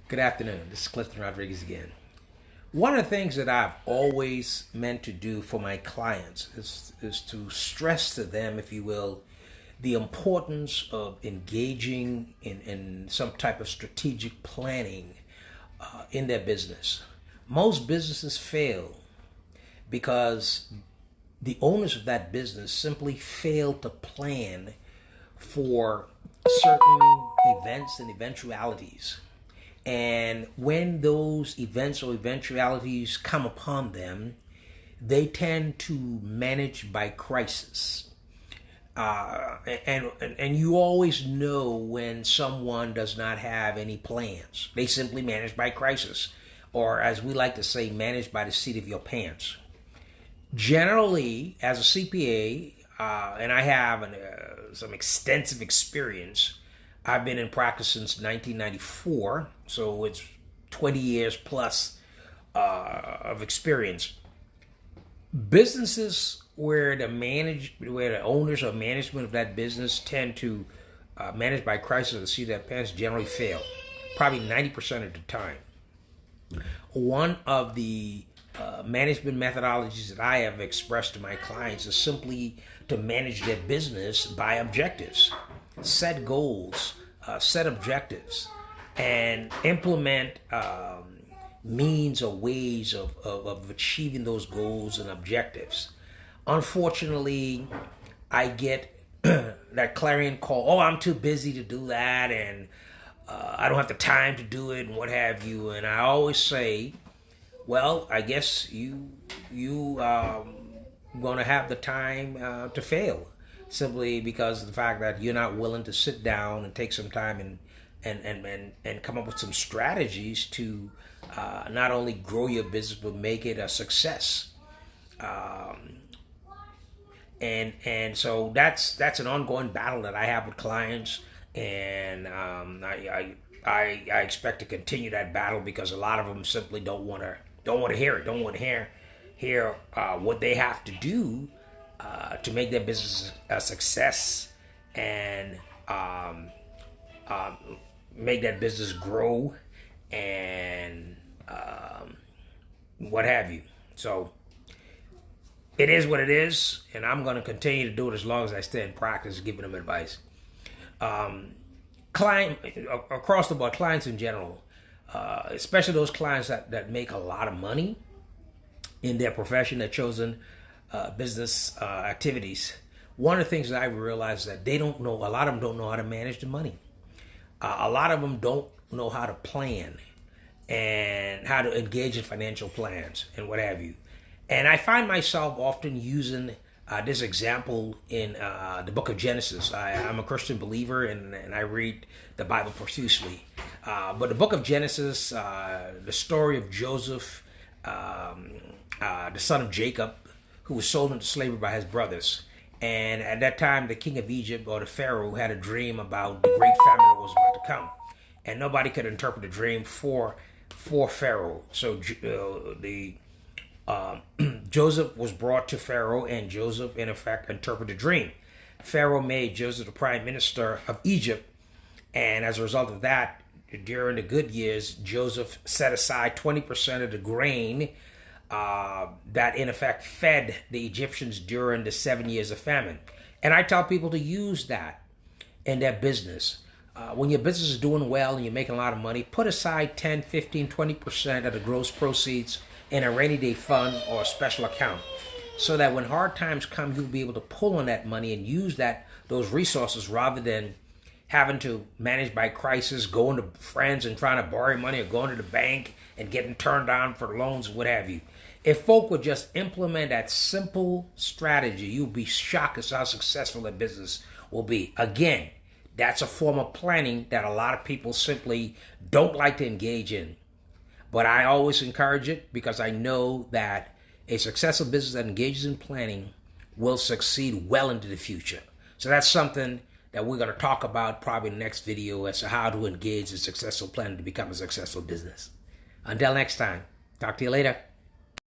Good afternoon. This is Clifton Rodriguez again. One of the things that I've always meant to do for my clients is to stress to them, if you will, the importance of engaging in some type of strategic planning in their business. Most businesses fail because the owners of that business simply fail to plan for certain events and eventualities. And when those events or eventualities come upon them, they tend to manage by crisis. And you always know when someone does not have any plans. They simply manage by crisis, or as we like to say, manage by the seat of your pants. Generally, as a CPA, and I have some extensive experience. I've been in practice since 1994, so it's 20 years plus of experience. Businesses where the owners or management of that business tend to manage by crisis and see their pants generally fail, probably 90% of the time. One of the management methodologies that I have expressed to my clients is simply to manage their business by objectives. Set goals, set objectives, and implement means or ways of achieving those goals and objectives. Unfortunately, I get that clarion call, oh, I'm too busy to do that, and I don't have the time to do it, and what have you. And I always say, well, I guess you going to have the time to fail, simply because of the fact that you're not willing to sit down and take some time and come up with some strategies to not only grow your business but make it a success. And so that's an ongoing battle that I have with clients, and I expect to continue that battle because a lot of them simply don't want to hear it, don't want to hear what they have to do to make their business a success and make that business grow and what have you. So it is what it is, and I'm going to continue to do it as long as I stay in practice, giving them advice. Client across the board, clients in general, especially those clients that make a lot of money in their profession, their chosen business activities. One of the things that I realized that they don't know, a lot of them don't know how to manage the money. A lot of them don't know how to plan and how to engage in financial plans and what have you. And I find myself often using this example in the book of Genesis. I'm a Christian believer and I read the Bible profusely. But the book of Genesis, the story of Joseph, the son of Jacob, who was sold into slavery by his brothers. And at that time, the king of Egypt, or the Pharaoh, had a dream about the great famine that was about to come. And nobody could interpret the dream for Pharaoh. So Joseph was brought to Pharaoh, and Joseph, in effect, interpreted the dream. Pharaoh made Joseph the prime minister of Egypt, and as a result of that, during the good years, Joseph set aside 20% of the grain that, in effect, fed the Egyptians during the 7 years of famine. And I tell people to use that in their business. When your business is doing well and you're making a lot of money, put aside 10, 15, 20% of the gross proceeds in a rainy day fund or a special account, so that when hard times come, you'll be able to pull on that money and use those resources rather than having to manage by crisis, going to friends and trying to borrow money, or going to the bank and getting turned down for loans, what have you. If folk would just implement that simple strategy, you'll be shocked at how successful that business will be. Again, that's a form of planning that a lot of people simply don't like to engage in. But I always encourage it because I know that a successful business that engages in planning will succeed well into the future. So that's something that we're going to talk about probably in the next video as to how to engage in successful planning to become a successful business. Until next time, talk to you later.